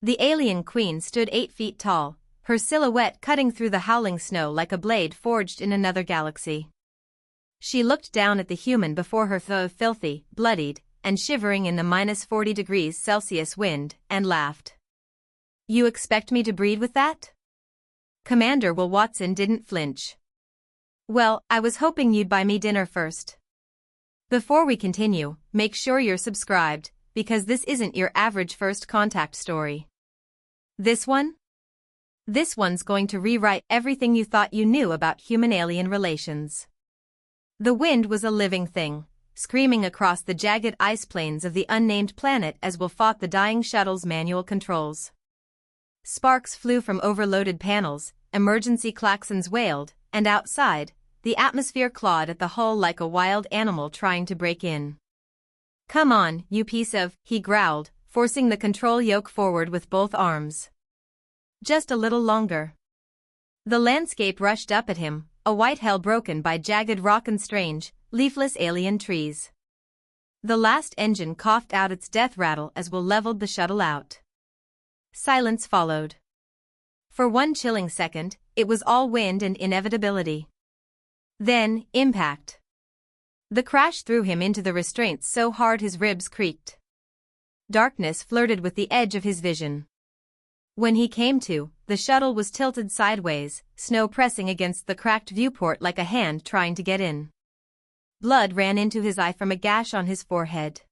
The alien queen stood 8 feet tall, her silhouette cutting through the howling snow like a blade forged in another galaxy. She looked down at the human before her, filthy, bloodied, and shivering in the -40°C wind, and laughed. "You expect me to breed with that?" Commander Will Watson didn't flinch. "Well, I was hoping you'd buy me dinner first." Before we continue, make sure you're subscribed, because this isn't your average first contact story. This one's going to rewrite everything you thought you knew about human-alien relations. The wind was a living thing, screaming across the jagged ice plains of the unnamed planet as Will fought the dying shuttle's manual controls. Sparks flew from overloaded panels, emergency klaxons wailed, and outside, the atmosphere clawed at the hull like a wild animal trying to break in. "Come on, you piece of," he growled, forcing the control yoke forward with both arms. Just a little longer. The landscape rushed up at him, a white hell broken by jagged rock and strange, leafless alien trees. The last engine coughed out its death rattle as Will leveled the shuttle out. Silence followed. For one chilling second, it was all wind and inevitability. Then, impact. The crash threw him into the restraints so hard his ribs creaked. Darkness flirted with the edge of his vision. When he came to, the shuttle was tilted sideways, snow pressing against the cracked viewport like a hand trying to get in. Blood ran into his eye from a gash on his forehead.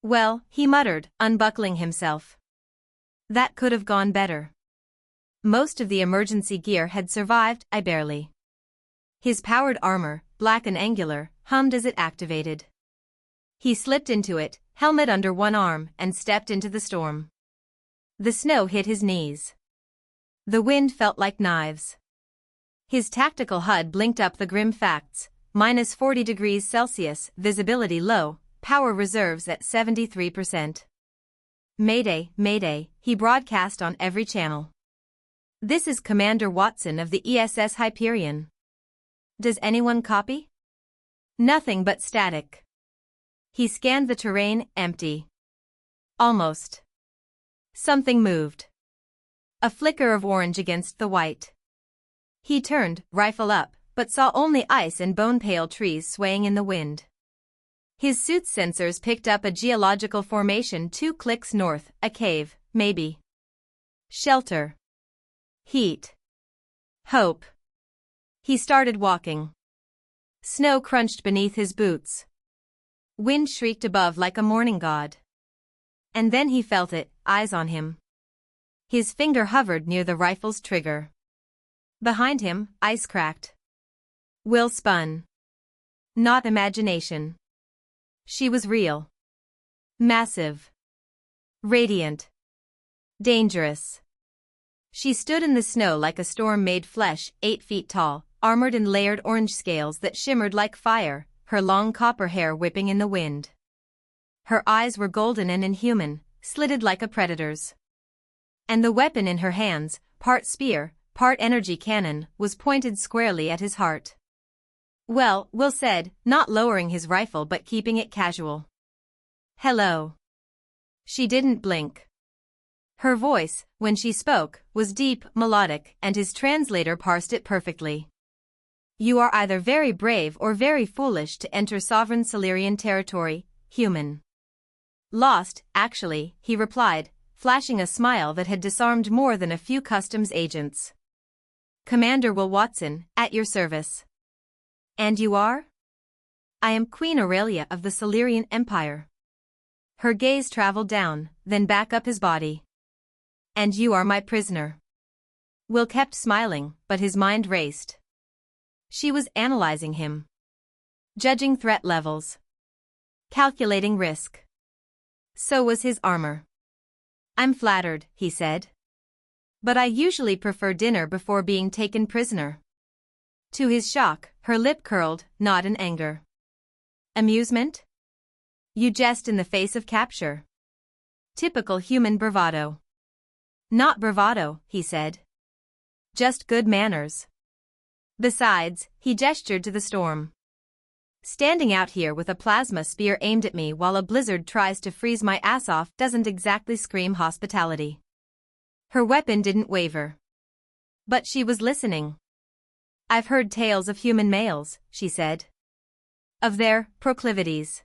"Well," he muttered, unbuckling himself. "That could have gone better." Most of the emergency gear had survived, I barely. His powered armor, black and angular, hummed as it activated. He slipped into it, helmet under one arm, and stepped into the storm. The snow hit his knees. The wind felt like knives. His tactical HUD blinked up the grim facts: -40°C, visibility low, power reserves at 73%. "Mayday, mayday," he broadcast on every channel. "This is Commander Watson of the ESS Hyperion. Does anyone copy?" Nothing but static. He scanned the terrain, empty. Almost. Something moved. A flicker of orange against the white. He turned, rifle up, but saw only ice and bone-pale trees swaying in the wind. His suit's sensors picked up a geological formation 2 clicks north, a cave, maybe. Shelter. Heat. Hope. He started walking. Snow crunched beneath his boots. Wind shrieked above like a mourning god. And then he felt it, eyes on him. His finger hovered near the rifle's trigger. Behind him, ice cracked. Will spun. Not imagination. She was real. Massive. Radiant. Dangerous. She stood in the snow like a storm-made flesh, 8 feet tall, armored in layered orange scales that shimmered like fire, her long copper hair whipping in the wind. Her eyes were golden and inhuman, slitted like a predator's. And the weapon in her hands, part spear, part energy cannon, was pointed squarely at his heart. "Well," Will said, not lowering his rifle but keeping it casual. "Hello." She didn't blink. Her voice, when she spoke, was deep, melodic, and his translator parsed it perfectly. "You are either very brave or very foolish to enter sovereign Silurian territory, human." "Lost, actually," he replied, flashing a smile that had disarmed more than a few customs agents. "Commander Will Watson, at your service." "And you are?" "I am Queen Aurelia of the Silurian Empire." Her gaze traveled down, then back up his body. "And you are my prisoner." Will kept smiling, but his mind raced. She was analyzing him. Judging threat levels. Calculating risk. So was his armor. "I'm flattered," he said. "But I usually prefer dinner before being taken prisoner." To his shock, her lip curled, not in anger. "Amusement? You jest in the face of capture." Typical human bravado. "Not bravado," he said. "Just good manners. Besides," he gestured to the storm. "Standing out here with a plasma spear aimed at me while a blizzard tries to freeze my ass off doesn't exactly scream hospitality." Her weapon didn't waver. But she was listening. I've heard tales of human males, she said. Of their proclivities.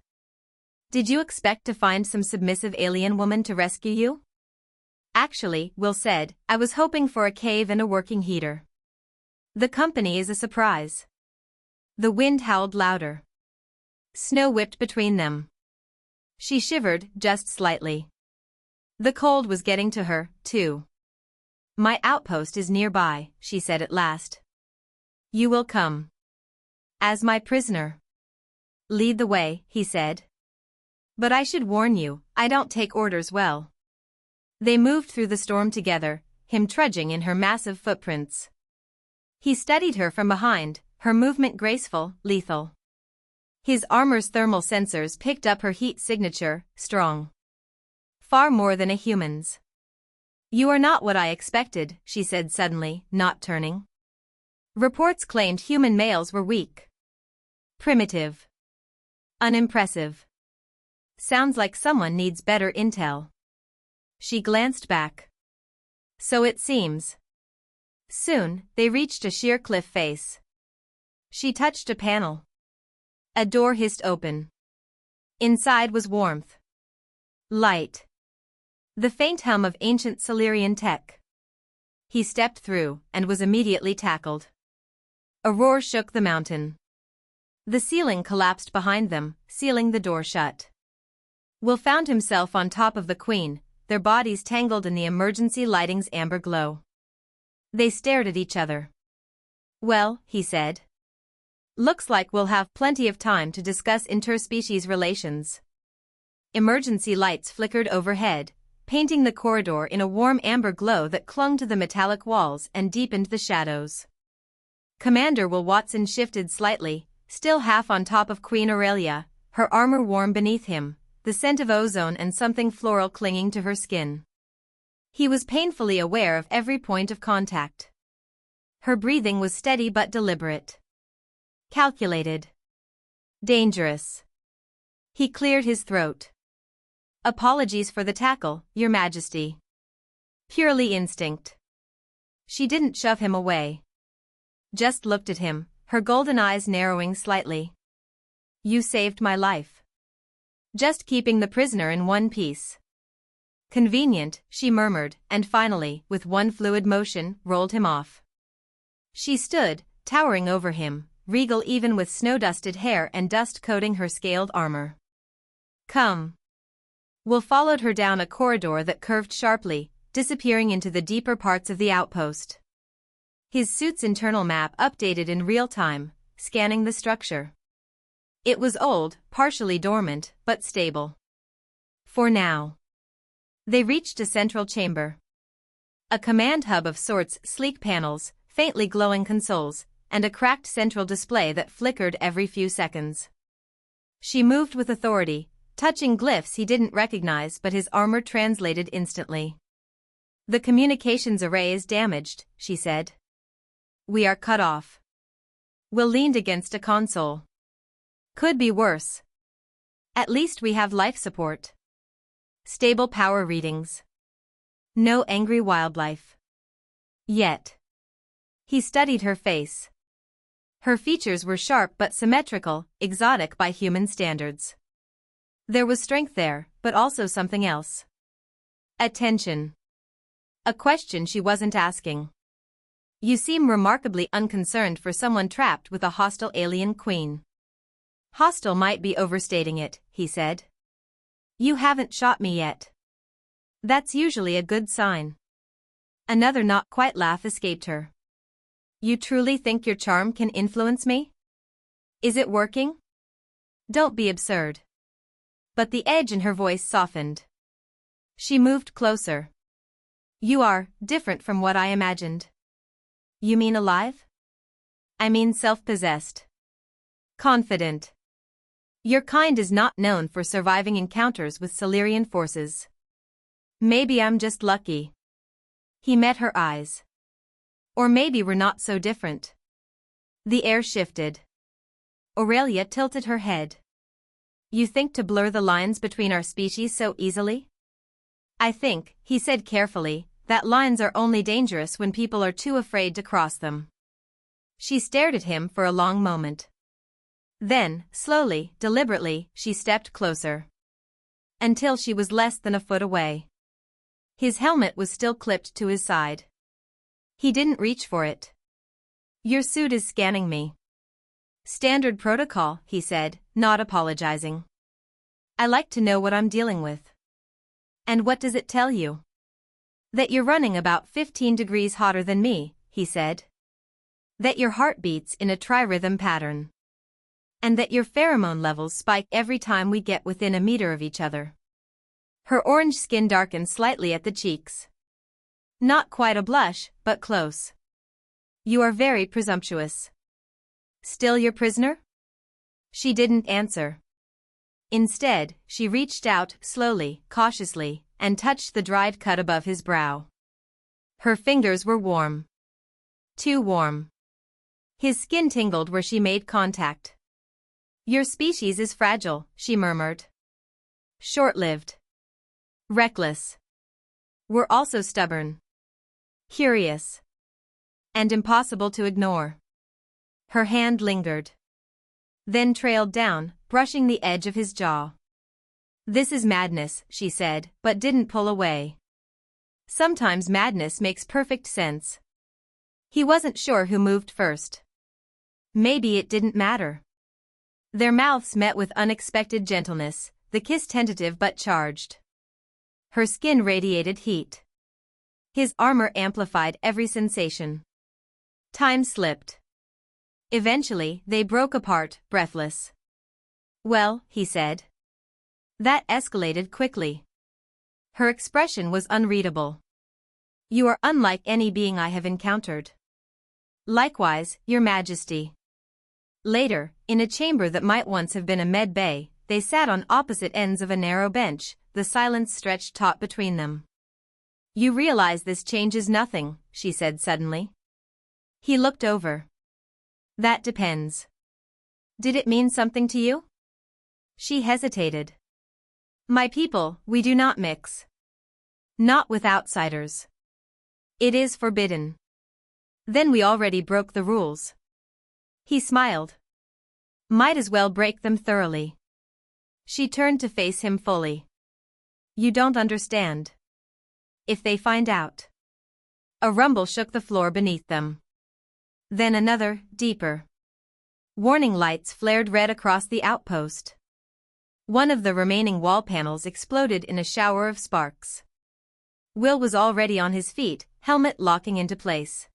Did you expect to find some submissive alien woman to rescue you? Actually, Will said, I was hoping for a cave and a working heater. The company is a surprise. The wind howled louder. Snow whipped between them. She shivered, just slightly. The cold was getting to her, too. My outpost is nearby, she said at last. You will come. As my prisoner. Lead the way, he said. But I should warn you, I don't take orders well. They moved through the storm together, him trudging in her massive footprints. He studied her from behind, her movement graceful, lethal. His armor's thermal sensors picked up her heat signature, strong. Far more than a human's. You are not what I expected, she said suddenly, not turning. Reports claimed human males were weak. Primitive. Unimpressive. Sounds like someone needs better intel. She glanced back. So it seems. Soon, they reached a sheer cliff face. She touched a panel. A door hissed open. Inside was warmth. Light. The faint hum of ancient Silurian tech. He stepped through, and was immediately tackled. A roar shook the mountain. The ceiling collapsed behind them, sealing the door shut. Will found himself on top of the Queen, their bodies tangled in the emergency lighting's amber glow. They stared at each other. Well, he said. Looks like we'll have plenty of time to discuss interspecies relations. Emergency lights flickered overhead, painting the corridor in a warm amber glow that clung to the metallic walls and deepened the shadows. Commander Will Watson shifted slightly, still half on top of Queen Aurelia, her armor warm beneath him, the scent of ozone and something floral clinging to her skin. He was painfully aware of every point of contact. Her breathing was steady but deliberate. Calculated. Dangerous. He cleared his throat. Apologies for the tackle, Your Majesty. Purely instinct. She didn't shove him away. Just looked at him, her golden eyes narrowing slightly. You saved my life. Just keeping the prisoner in one piece. Convenient, she murmured, and finally, with one fluid motion, rolled him off. She stood, towering over him, regal even with snow-dusted hair and dust coating her scaled armor. Come. Will followed her down a corridor that curved sharply, disappearing into the deeper parts of the outpost. His suit's internal map updated in real time, scanning the structure. It was old, partially dormant, but stable. For now. They reached a central chamber. A command hub of sorts, sleek panels, faintly glowing consoles, and a cracked central display that flickered every few seconds. She moved with authority, touching glyphs he didn't recognize but his armor translated instantly. The communications array is damaged, she said. We are cut off. Will leaned against a console. Could be worse. At least we have life support. Stable power readings. No angry wildlife. Yet. He studied her face. Her features were sharp but symmetrical, exotic by human standards. There was strength there, but also something else. Attention. A question she wasn't asking. You seem remarkably unconcerned for someone trapped with a hostile alien queen. Hostile might be overstating it, he said. You haven't shot me yet. That's usually a good sign. Another not quite laugh escaped her. You truly think your charm can influence me? Is it working? Don't be absurd. But the edge in her voice softened. She moved closer. You are different from what I imagined. You mean alive? I mean self-possessed. Confident. Your kind is not known for surviving encounters with Silurian forces. Maybe I'm just lucky. He met her eyes. Or maybe we're not so different. The air shifted. Aurelia tilted her head. You think to blur the lines between our species so easily? I think, he said carefully, that lines are only dangerous when people are too afraid to cross them. She stared at him for a long moment. Then, slowly, deliberately, she stepped closer. Until she was less than a foot away. His helmet was still clipped to his side. He didn't reach for it. "Your suit is scanning me." "Standard protocol," he said, not apologizing. "I like to know what I'm dealing with." "And what does it tell you?" "That you're running about 15 degrees hotter than me," he said. "That your heart beats in a trirhythm pattern. And that your pheromone levels spike every time we get within a meter of each other." Her orange skin darkened slightly at the cheeks. "Not quite a blush, but close." "You are very presumptuous." "Still your prisoner?" She didn't answer. Instead, she reached out, slowly, cautiously, and touched the dried cut above his brow. Her fingers were warm. Too warm. His skin tingled where she made contact. "Your species is fragile," she murmured. "Short-lived. Reckless. We're also stubborn. Curious. And impossible to ignore." Her hand lingered. Then trailed down, brushing the edge of his jaw. "This is madness," she said, but didn't pull away. Sometimes madness makes perfect sense. He wasn't sure who moved first. Maybe it didn't matter. Their mouths met with unexpected gentleness, the kiss tentative but charged. Her skin radiated heat. His armor amplified every sensation. Time slipped. Eventually, they broke apart, breathless. "Well," he said. That escalated quickly. Her expression was unreadable. "You are unlike any being I have encountered." "Likewise, Your Majesty." Later, in a chamber that might once have been a med bay, they sat on opposite ends of a narrow bench, the silence stretched taut between them. "You realize this changes nothing," she said suddenly. He looked over. "That depends." "Did it mean something to you?" She hesitated. "My people, we do not mix. Not with outsiders. It is forbidden." "Then we already broke the rules." He smiled. "Might as well break them thoroughly." She turned to face him fully. "You don't understand. If they find out." A rumble shook the floor beneath them. Then another, deeper. Warning lights flared red across the outpost. One of the remaining wall panels exploded in a shower of sparks. Will was already on his feet, helmet locking into place.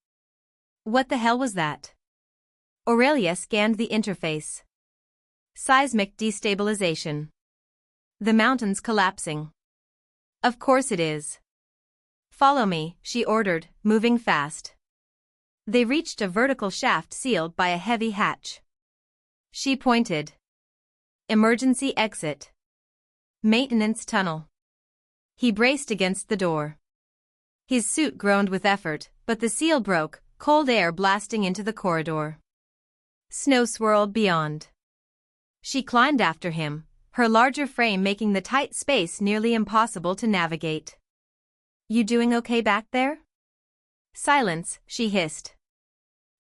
What the hell was that? Aurelia scanned the interface. Seismic destabilization. The mountains collapsing. Of course it is. "Follow me," she ordered, moving fast. They reached a vertical shaft sealed by a heavy hatch. She pointed. "Emergency exit. Maintenance tunnel." He braced against the door. His suit groaned with effort, but the seal broke, cold air blasting into the corridor. Snow swirled beyond. She climbed after him, her larger frame making the tight space nearly impossible to navigate. "You doing okay back there?" "Silence," she hissed.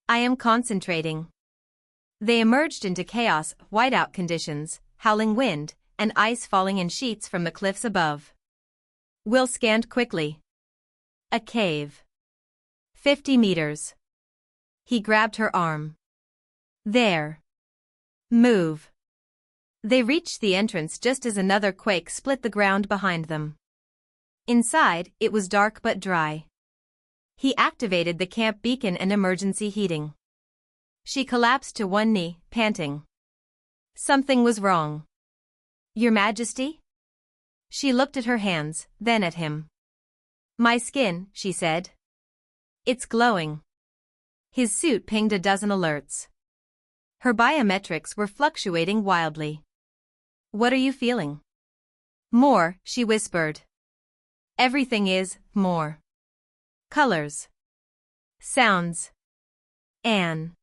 "I am concentrating." They emerged into chaos, whiteout conditions, howling wind, and ice falling in sheets from the cliffs above. Will scanned quickly. A cave. 50 meters. He grabbed her arm. "There. Move." They reached the entrance just as another quake split the ground behind them. Inside, it was dark but dry. He activated the camp beacon and emergency heating. She collapsed to one knee, panting. Something was wrong. "Your Majesty?" She looked at her hands, then at him. "My skin," she said. "It's glowing." His suit pinged a dozen alerts. Her biometrics were fluctuating wildly. "What are you feeling?" "More," she whispered. "Everything is, more. Colors. Sounds. Anne."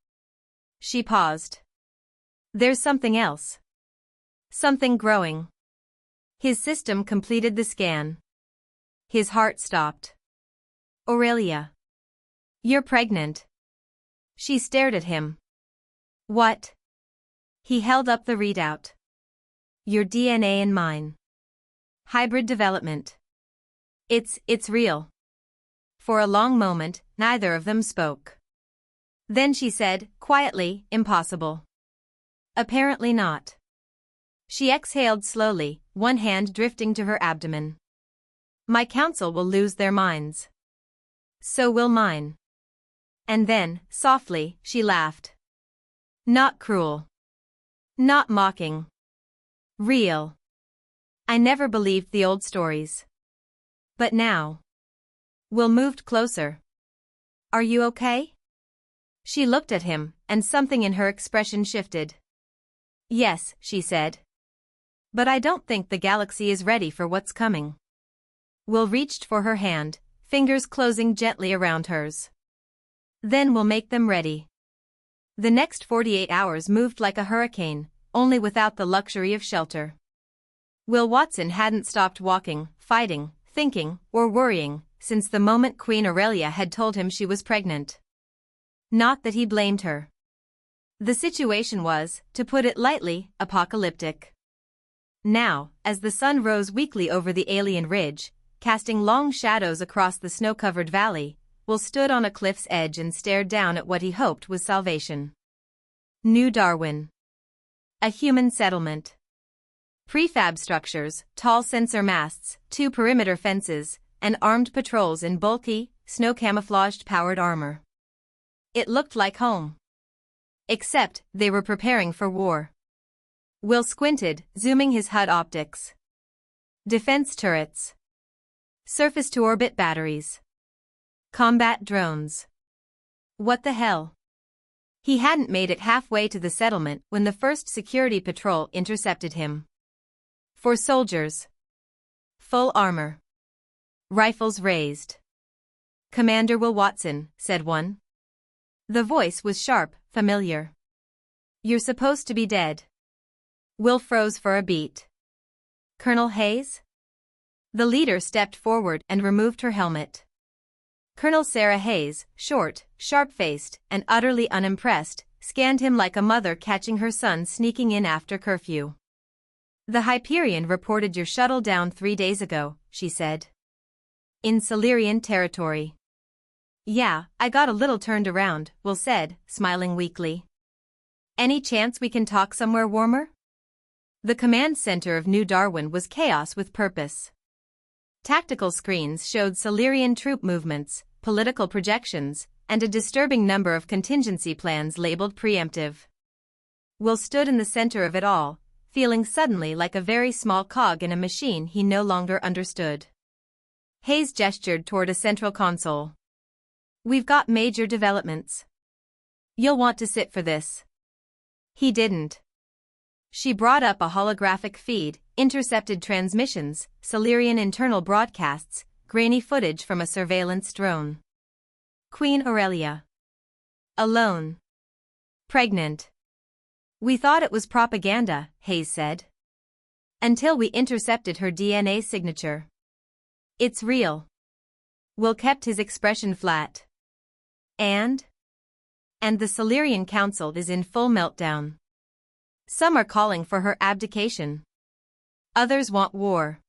She paused. "There's something else. Something growing." His system completed the scan. His heart stopped. Aurelia. You're pregnant. She stared at him. What? He held up the readout. Your DNA and mine. Hybrid development. It's real. For a long moment, neither of them spoke. Then she said, quietly, impossible. Apparently not. She exhaled slowly, one hand drifting to her abdomen. My council will lose their minds. So will mine. And then, softly, she laughed. Not cruel. Not mocking. Real. I never believed the old stories. But now. Will moved closer. Are you okay? She looked at him, and something in her expression shifted. Yes, she said. But I don't think the galaxy is ready for what's coming. Will reached for her hand, fingers closing gently around hers. Then we'll make them ready. The next 48 hours moved like a hurricane, only without the luxury of shelter. Will Watson hadn't stopped walking, fighting, thinking, or worrying, since the moment Queen Aurelia had told him she was pregnant. Not that he blamed her. The situation was, to put it lightly, apocalyptic. Now, as the sun rose weakly over the alien ridge, casting long shadows across the snow-covered valley, Will stood on a cliff's edge and stared down at what he hoped was salvation. New Darwin. A human settlement. Prefab structures, tall sensor masts, 2 perimeter fences, and armed patrols in bulky, snow-camouflaged powered armor. It looked like home. Except, they were preparing for war. Will squinted, zooming his HUD optics. Defense turrets. Surface-to-orbit batteries. Combat drones. What the hell? He hadn't made it halfway to the settlement when the first security patrol intercepted him. 4 soldiers. Full armor. Rifles raised. Commander Will Watson, said one. The voice was sharp, familiar. You're supposed to be dead. Will froze for a beat. Colonel Hayes? The leader stepped forward and removed her helmet. Colonel Sarah Hayes, short, sharp-faced, and utterly unimpressed, scanned him like a mother catching her son sneaking in after curfew. The Hyperion reported your shuttle down 3 days ago, she said. In Silurian territory. Yeah, I got a little turned around, Will said, smiling weakly. Any chance we can talk somewhere warmer? The command center of New Darwin was chaos with purpose. Tactical screens showed Silurian troop movements, political projections, and a disturbing number of contingency plans labeled preemptive. Will stood in the center of it all, feeling suddenly like a very small cog in a machine he no longer understood. Hayes gestured toward a central console. We've got major developments. You'll want to sit for this. He didn't. She brought up a holographic feed, intercepted transmissions, Silurian internal broadcasts, grainy footage from a surveillance drone. Queen Aurelia. Alone. Pregnant. We thought it was propaganda, Hayes said. Until we intercepted her DNA signature. It's real. Will kept his expression flat. And the Silurian Council is in full meltdown. Some are calling for her abdication. Others want war.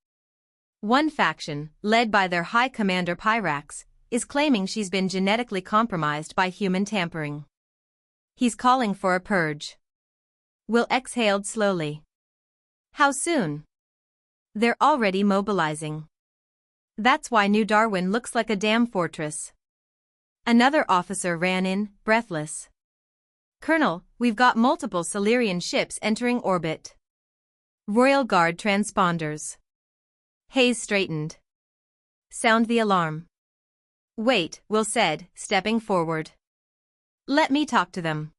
One faction, led by their High Commander Pyrax, is claiming she's been genetically compromised by human tampering. He's calling for a purge. Will exhaled slowly. How soon? They're already mobilizing. That's why New Darwin looks like a damn fortress. Another officer ran in, breathless. Colonel, we've got multiple Silurian ships entering orbit. Royal Guard transponders. Hayes straightened. Sound the alarm. Wait, Will said, stepping forward. Let me talk to them.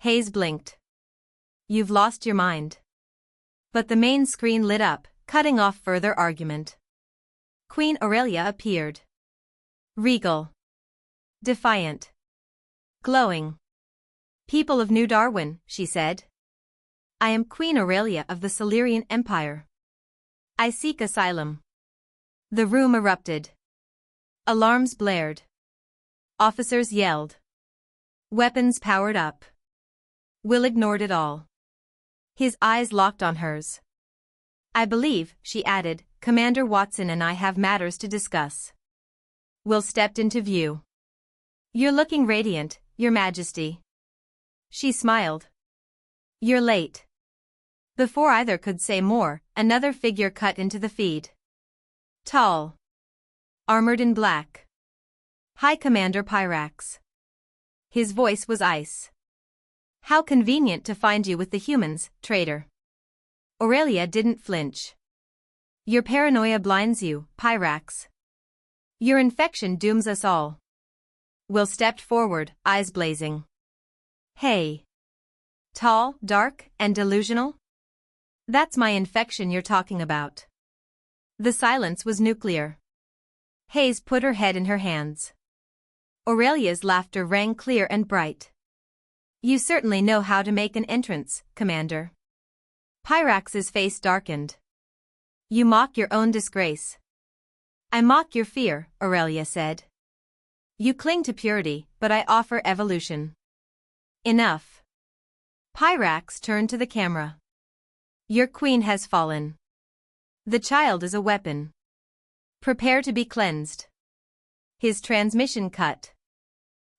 Hayes blinked. You've lost your mind. But the main screen lit up, cutting off further argument. Queen Aurelia appeared. Regal. Defiant. Glowing. People of New Darwin, she said. I am Queen Aurelia of the Silurian Empire. I seek asylum. The room erupted. Alarms blared. Officers yelled. Weapons powered up. Will ignored it all. His eyes locked on hers. I believe, she added, Commander Watson and I have matters to discuss. Will stepped into view. You're looking radiant, Your Majesty. She smiled. You're late. Before either could say more, another figure cut into the feed. Tall. Armored in black. High Commander Pyrax. His voice was ice. How convenient to find you with the humans, traitor. Aurelia didn't flinch. Your paranoia blinds you, Pyrax. Your infection dooms us all. Will stepped forward, eyes blazing. Hey. Tall, dark, and delusional? That's my infection you're talking about. The silence was nuclear. Hayes put her head in her hands. Aurelia's laughter rang clear and bright. You certainly know how to make an entrance, Commander. Pyrax's face darkened. You mock your own disgrace. I mock your fear, Aurelia said. You cling to purity, but I offer evolution. Enough. Pyrax turned to the camera. Your queen has fallen. The child is a weapon. Prepare to be cleansed. His transmission cut.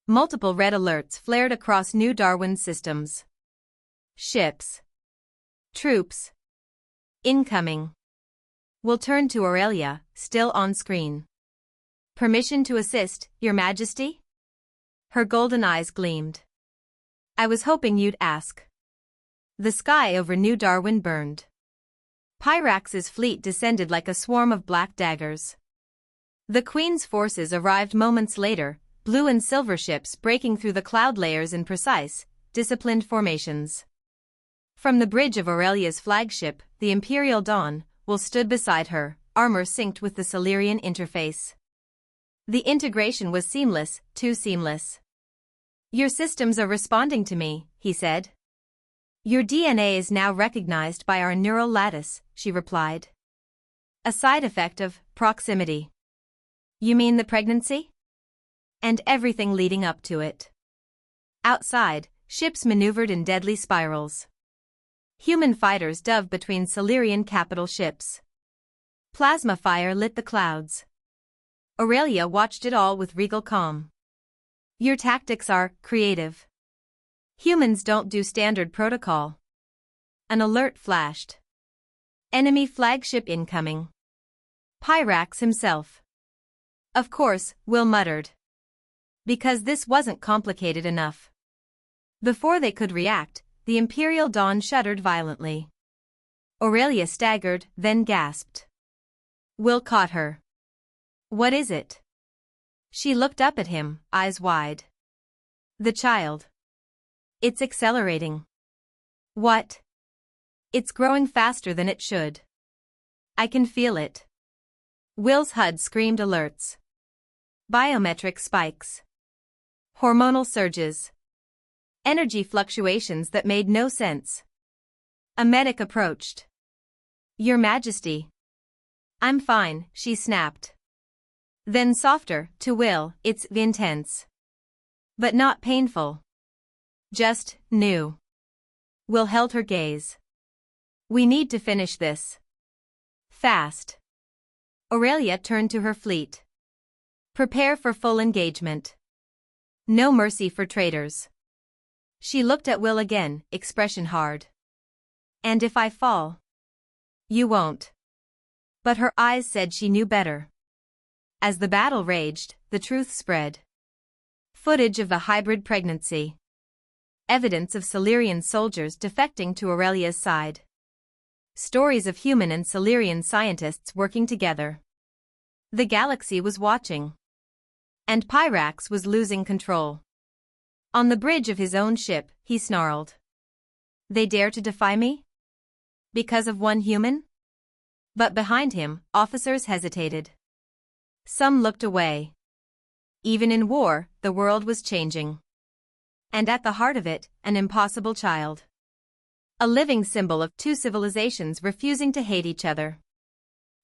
Multiple red alerts flared across New Darwin systems. Ships. Troops. Incoming. Will turn to Aurelia, still on screen. Permission to assist, Your Majesty? Her golden eyes gleamed. I was hoping you'd ask. The sky over New Darwin burned. Pyrax's fleet descended like a swarm of black daggers. The Queen's forces arrived moments later, blue and silver ships breaking through the cloud layers in precise, disciplined formations. From the bridge of Aurelia's flagship, the Imperial Dawn, Will stood beside her, armor synced with the Silurian interface. The integration was seamless, too seamless. Your systems are responding to me, he said. Your DNA is now recognized by our neural lattice, she replied. A side effect of proximity. You mean the pregnancy? And everything leading up to it. Outside, ships maneuvered in deadly spirals. Human fighters dove between Silurian capital ships. Plasma fire lit the clouds. Aurelia watched it all with regal calm. Your tactics are creative. Humans don't do standard protocol. An alert flashed. Enemy flagship incoming. Pyrax himself. Of course, Will muttered. Because this wasn't complicated enough. Before they could react, the Imperial Dawn shuddered violently. Aurelia staggered, then gasped. Will caught her. What is it? She looked up at him, eyes wide. The child. It's accelerating. What? It's growing faster than it should. I can feel it. Will's HUD screamed alerts. Biometric spikes. Hormonal surges. Energy fluctuations that made no sense. A medic approached. Your Majesty. I'm fine, she snapped. Then softer, to Will, it's intense. But not painful. Just, new. Will held her gaze. We need to finish this. Fast. Aurelia turned to her fleet. Prepare for full engagement. No mercy for traitors. She looked at Will again, expression hard. And if I fall? You won't. But her eyes said she knew better. As the battle raged, the truth spread. Footage of the hybrid pregnancy. Evidence of Silurian soldiers defecting to Aurelia's side. Stories of human and Silurian scientists working together. The galaxy was watching. And Pyrax was losing control. On the bridge of his own ship, he snarled. They dare to defy me? Because of one human? But behind him, officers hesitated. Some looked away. Even in war, the world was changing. And at the heart of it, an impossible child. A living symbol of two civilizations refusing to hate each other.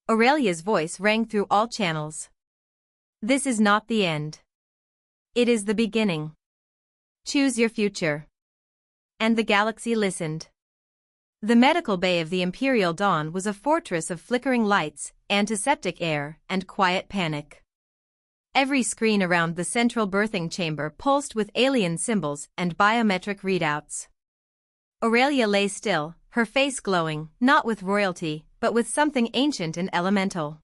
Aurelia's voice rang through all channels. This is not the end. It is the beginning. Choose your future. And the galaxy listened. The medical bay of the Imperial Dawn was a fortress of flickering lights, antiseptic air, and quiet panic. Every screen around the central birthing chamber pulsed with alien symbols and biometric readouts. Aurelia lay still, her face glowing, not with royalty, but with something ancient and elemental.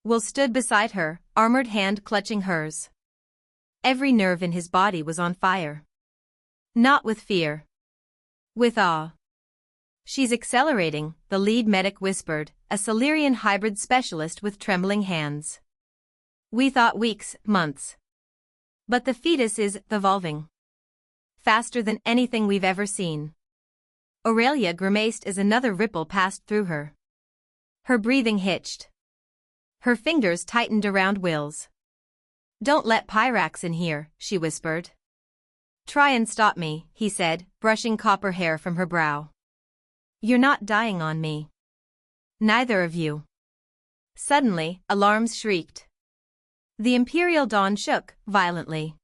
Will stood beside her, armored hand clutching hers. Every nerve in his body was on fire. Not with fear. With awe. She's accelerating, the lead medic whispered, a Silurian hybrid specialist with trembling hands. We thought weeks, months. But the fetus is evolving. Faster than anything we've ever seen. Aurelia grimaced as another ripple passed through her. Her breathing hitched. Her fingers tightened around Will's. Don't let Pyrax in here, she whispered. Try and stop me, he said, brushing copper hair from her brow. You're not dying on me. Neither of you. Suddenly, alarms shrieked. The Imperial Dawn shook, violently.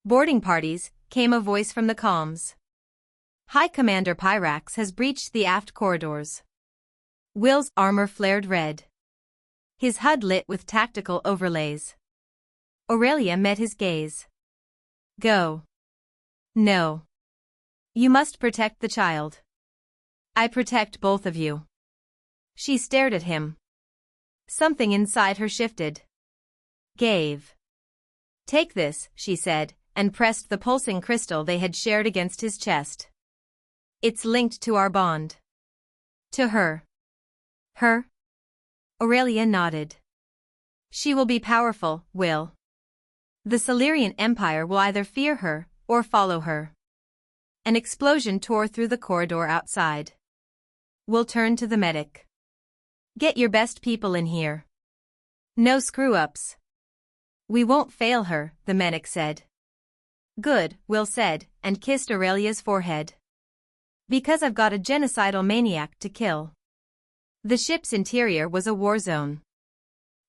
Boarding parties, came a voice from the comms. High Commander Pyrax has breached the aft corridors. Will's armor flared red. His HUD lit with tactical overlays. Aurelia met his gaze. Go. No. You must protect the child. I protect both of you. She stared at him. Something inside her shifted. Gave. Take this, she said, and pressed the pulsing crystal they had shared against his chest. It's linked to our bond. To her. Her? Aurelia nodded. She will be powerful, Will. The Silurian Empire will either fear her, or follow her. An explosion tore through the corridor outside. Will turned to the medic. Get your best people in here. No screw-ups. We won't fail her, the medic said. Good, Will said, and kissed Aurelia's forehead. Because I've got a genocidal maniac to kill. The ship's interior was a war zone.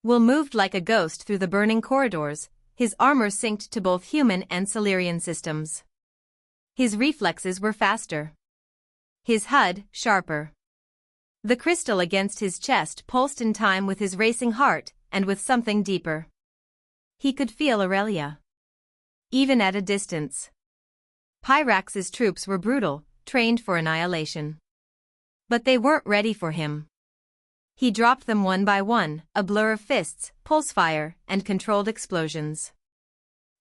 Will moved like a ghost through the burning corridors, his armor synced to both human and Silurian systems. His reflexes were faster. His HUD, sharper. The crystal against his chest pulsed in time with his racing heart, and with something deeper. He could feel Aurelia. Even at a distance. Pyrax's troops were brutal, trained for annihilation. But they weren't ready for him. He dropped them one by one, a blur of fists, pulse fire, and controlled explosions.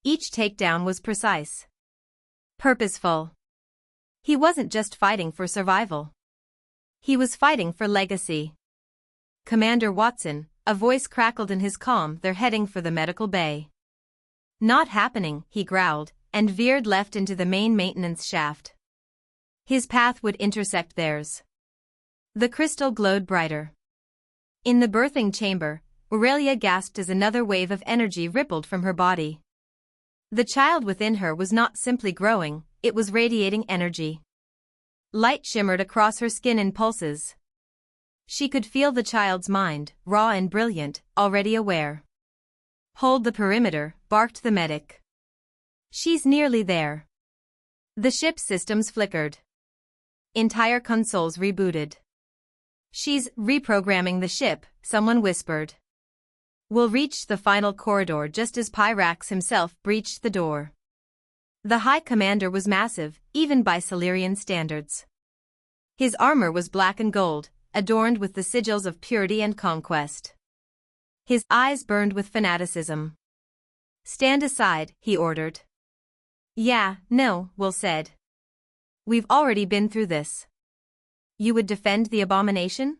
Each takedown was precise. Purposeful. He wasn't just fighting for survival. He was fighting for legacy. Commander Watson, a voice crackled in his comm, they're heading for the medical bay. Not happening, he growled, and veered left into the main maintenance shaft. His path would intersect theirs. The crystal glowed brighter. In the birthing chamber, Aurelia gasped as another wave of energy rippled from her body. The child within her was not simply growing, it was radiating energy. Light shimmered across her skin in pulses. She could feel the child's mind, raw and brilliant, already aware. Hold the perimeter, barked the medic. She's nearly there. The ship's systems flickered. Entire consoles rebooted. She's reprogramming the ship, someone whispered. We'll reach the final corridor just as Pyrax himself breached the door. The High Commander was massive, even by Silurian standards. His armor was black and gold, adorned with the sigils of purity and conquest. His eyes burned with fanaticism. Stand aside, he ordered. Yeah, no, Will said. We've already been through this. You would defend the abomination?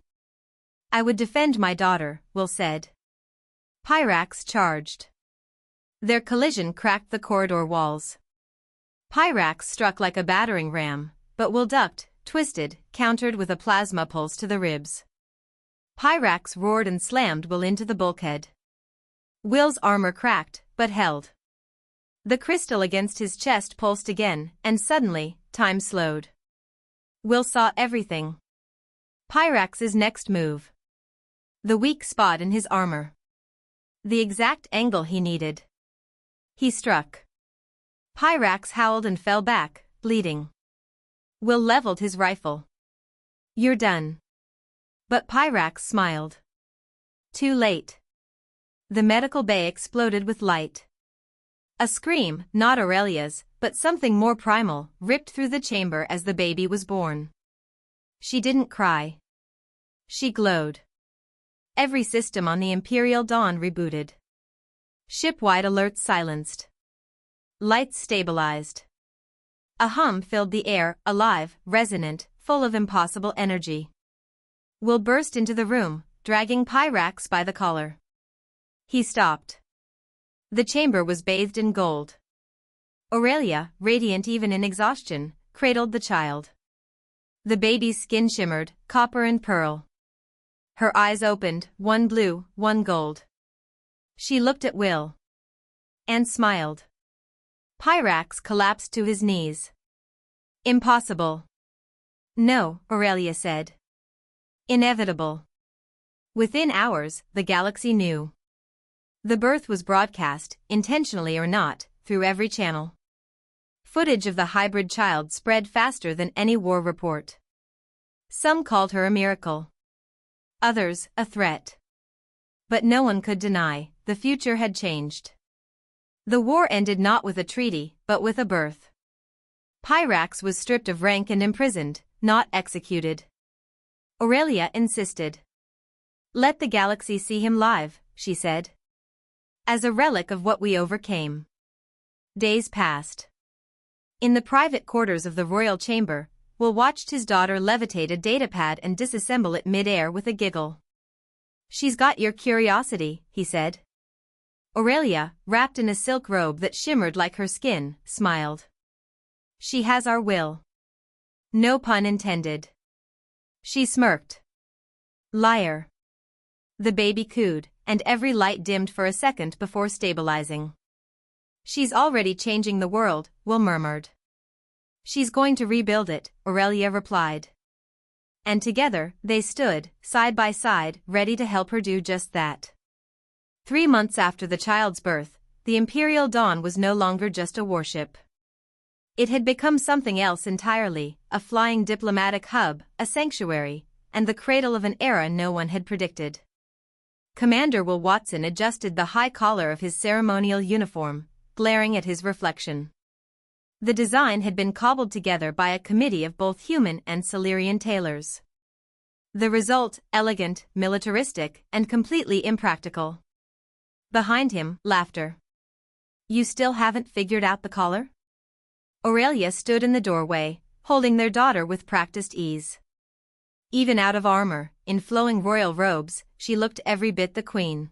I would defend my daughter, Will said. Pyrax charged. Their collision cracked the corridor walls. Pyrax struck like a battering ram, but Will ducked, twisted, countered with a plasma pulse to the ribs. Pyrax roared and slammed Will into the bulkhead. Will's armor cracked, but held. The crystal against his chest pulsed again, and suddenly, time slowed. Will saw everything. Pyrax's next move. The weak spot in his armor. The exact angle he needed. He struck. Pyrax howled and fell back, bleeding. Will leveled his rifle. You're done. But Pyrax smiled. Too late. The medical bay exploded with light. A scream, not Aurelia's, but something more primal, ripped through the chamber as the baby was born. She didn't cry. She glowed. Every system on the Imperial Dawn rebooted. Ship-wide alerts silenced. Lights stabilized. A hum filled the air, alive, resonant, full of impossible energy. Will burst into the room, dragging Pyrax by the collar. He stopped. The chamber was bathed in gold. Aurelia, radiant even in exhaustion, cradled the child. The baby's skin shimmered, copper and pearl. Her eyes opened, one blue, one gold. She looked at Will. And smiled. Pyrax collapsed to his knees. Impossible. No, Aurelia said. Inevitable. Within hours, the galaxy knew. The birth was broadcast, intentionally or not, through every channel. Footage of the hybrid child spread faster than any war report. Some called her a miracle. Others, a threat. But no one could deny, the future had changed. The war ended not with a treaty, but with a birth. Pyrax was stripped of rank and imprisoned, not executed. Aurelia insisted. Let the galaxy see him live, she said. As a relic of what we overcame. Days passed. In the private quarters of the royal chamber, Will watched his daughter levitate a datapad and disassemble it mid-air with a giggle. She's got your curiosity, he said. Aurelia, wrapped in a silk robe that shimmered like her skin, smiled. She has our will. No pun intended. She smirked. Liar. The baby cooed, and every light dimmed for a second before stabilizing. She's already changing the world, Will murmured. She's going to rebuild it, Aurelia replied. And together, they stood, side by side, ready to help her do just that. 3 months after the child's birth, the Imperial Dawn was no longer just a warship. It had become something else entirely, a flying diplomatic hub, a sanctuary, and the cradle of an era no one had predicted. Commander Will Watson adjusted the high collar of his ceremonial uniform, glaring at his reflection. The design had been cobbled together by a committee of both human and Silurian tailors. The result, elegant, militaristic, and completely impractical. Behind him, laughter. You still haven't figured out the collar? Aurelia stood in the doorway, holding their daughter with practiced ease. Even out of armor, in flowing royal robes, she looked every bit the queen.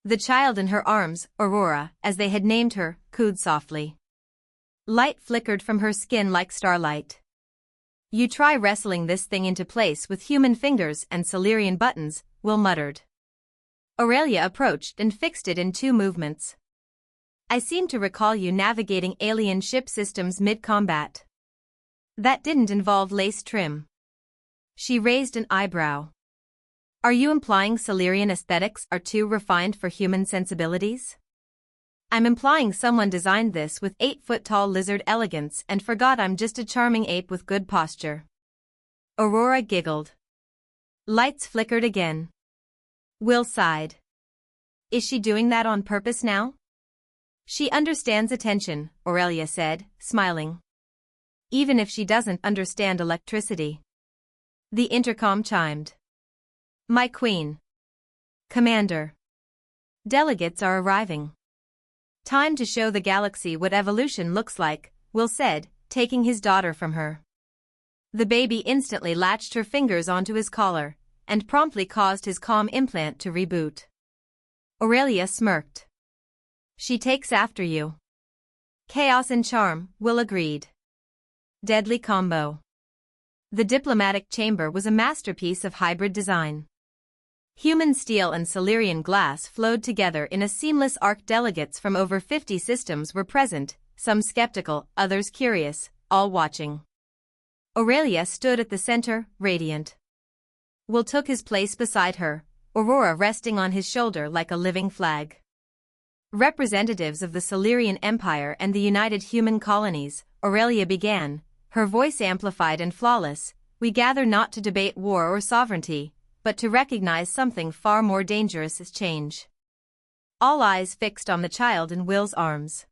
The child in her arms, Aurora, as they had named her, cooed softly. Light flickered from her skin like starlight. You try wrestling this thing into place with human fingers and Silurian buttons, Will muttered. Aurelia approached and fixed it in 2 movements. I seem to recall you navigating alien ship systems mid-combat. That didn't involve lace trim. She raised an eyebrow. Are you implying Silurian aesthetics are too refined for human sensibilities? I'm implying someone designed this with 8-foot-tall lizard elegance and forgot I'm just a charming ape with good posture. Aurora giggled. Lights flickered again. Will sighed. Is she doing that on purpose now? She understands attention, Aurelia said, smiling. Even if she doesn't understand electricity. The intercom chimed. My queen. Commander. Delegates are arriving. Time to show the galaxy what evolution looks like, Will said, taking his daughter from her. The baby instantly latched her fingers onto his collar, and promptly caused his comm implant to reboot. Aurelia smirked. She takes after you. Chaos and charm, Will agreed. Deadly combo. The diplomatic chamber was a masterpiece of hybrid design. Human steel and Silurian glass flowed together in a seamless arc. Delegates from over 50 systems were present, some skeptical, others curious, all watching. Aurelia stood at the center, radiant. Will took his place beside her, Aurora resting on his shoulder like a living flag. Representatives of the Silurian Empire and the United Human Colonies, Aurelia began, her voice amplified and flawless, we gather not to debate war or sovereignty, but to recognize something far more dangerous as change. All eyes fixed on the child in Will's arms.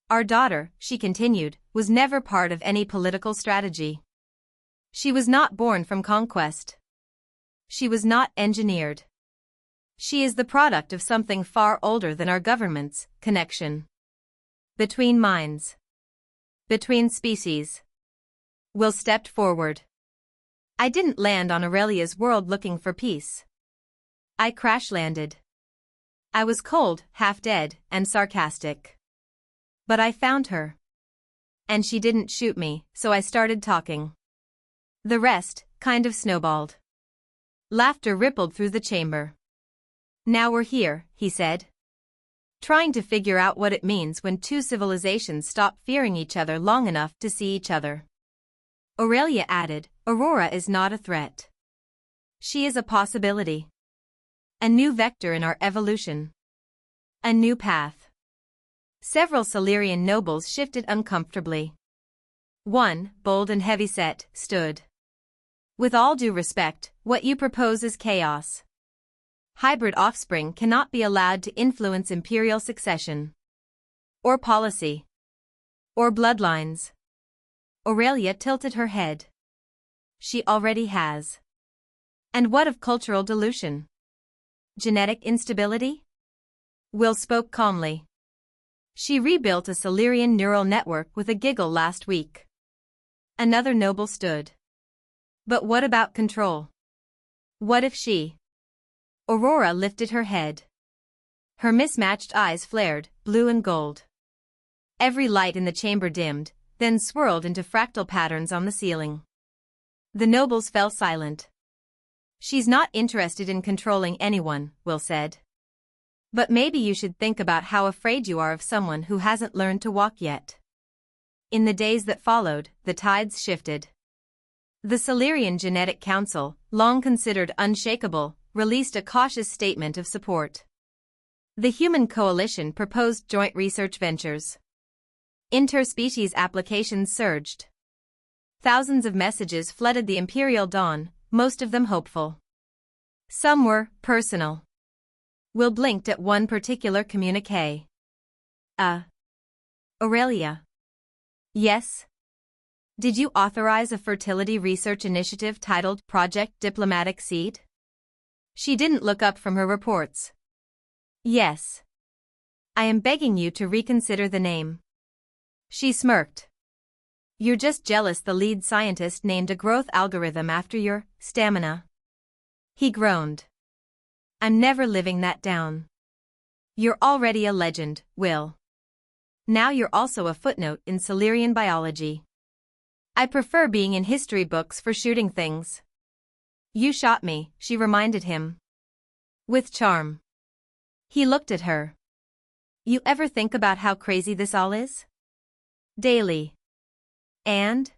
Our daughter, she continued, was never part of any political strategy. She was not born from conquest. She was not engineered. She is the product of something far older than our governments, connection. Between minds. Between species. Will stepped forward. I didn't land on Aurelia's world looking for peace. I crash-landed. I was cold, half-dead, and sarcastic. But I found her. And she didn't shoot me, so I started talking. The rest, kind of snowballed. Laughter rippled through the chamber. Now we're here, he said. Trying to figure out what it means when two civilizations stop fearing each other long enough to see each other. Aurelia added, Aurora is not a threat. She is a possibility. A new vector in our evolution. A new path. Several Silurian nobles shifted uncomfortably. One, bold and heavy-set, stood. With all due respect, what you propose is chaos. Hybrid offspring cannot be allowed to influence imperial succession. Or policy. Or bloodlines. Aurelia tilted her head. She already has. And what of cultural dilution? Genetic instability? Will spoke calmly. She rebuilt a Silurian neural network with a giggle last week. Another noble stood. But what about control? What if she? Aurora lifted her head. Her mismatched eyes flared, blue and gold. Every light in the chamber dimmed, then swirled into fractal patterns on the ceiling. The nobles fell silent. She's not interested in controlling anyone, Will said. But maybe you should think about how afraid you are of someone who hasn't learned to walk yet. In the days that followed, the tides shifted. The Silurian Genetic Council, long considered unshakable, released a cautious statement of support. The Human Coalition proposed joint research ventures. Interspecies applications surged. Thousands of messages flooded the Imperial Dawn, most of them hopeful. Some were personal. Will blinked at one particular communiqué. Aurelia. Yes? Did you authorize a fertility research initiative titled Project Diplomatic Seed? She didn't look up from her reports. Yes. I am begging you to reconsider the name. She smirked. You're just jealous the lead scientist named a growth algorithm after your stamina. He groaned. I'm never living that down. You're already a legend, Will. Now you're also a footnote in Silurian biology. I prefer being in history books for shooting things. You shot me, she reminded him. With charm. He looked at her. You ever think about how crazy this all is? Daily. And?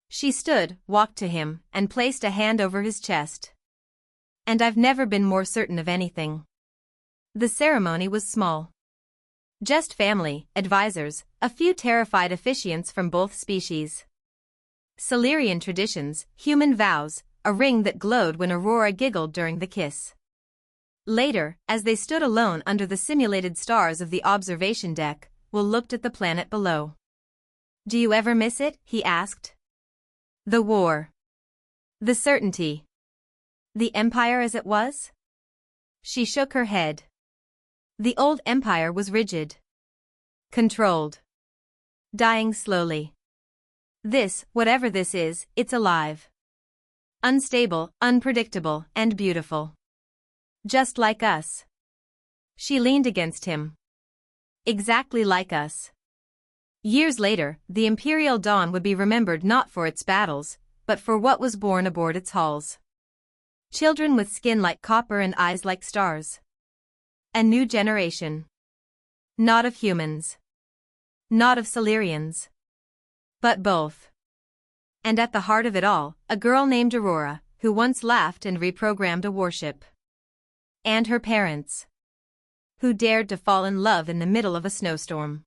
She stood, walked to him, and placed a hand over his chest. And I've never been more certain of anything. The ceremony was small. Just family, advisors, a few terrified officiants from both species. Silurian traditions, human vows, a ring that glowed when Aurora giggled during the kiss. Later, as they stood alone under the simulated stars of the observation deck, Will looked at the planet below. Do you ever miss it? He asked. The war. The certainty. The empire as it was? She shook her head. The old empire was rigid. Controlled. Dying slowly. This, whatever this is, it's alive. Unstable, unpredictable, and beautiful. Just like us. She leaned against him. Exactly like us. Years later, the Imperial Dawn would be remembered not for its battles, but for what was born aboard its hulls. Children with skin like copper and eyes like stars. A new generation. Not of humans. Not of Silurians. But both. And at the heart of it all, a girl named Aurora, who once laughed and reprogrammed a warship. And her parents, who dared to fall in love in the middle of a snowstorm.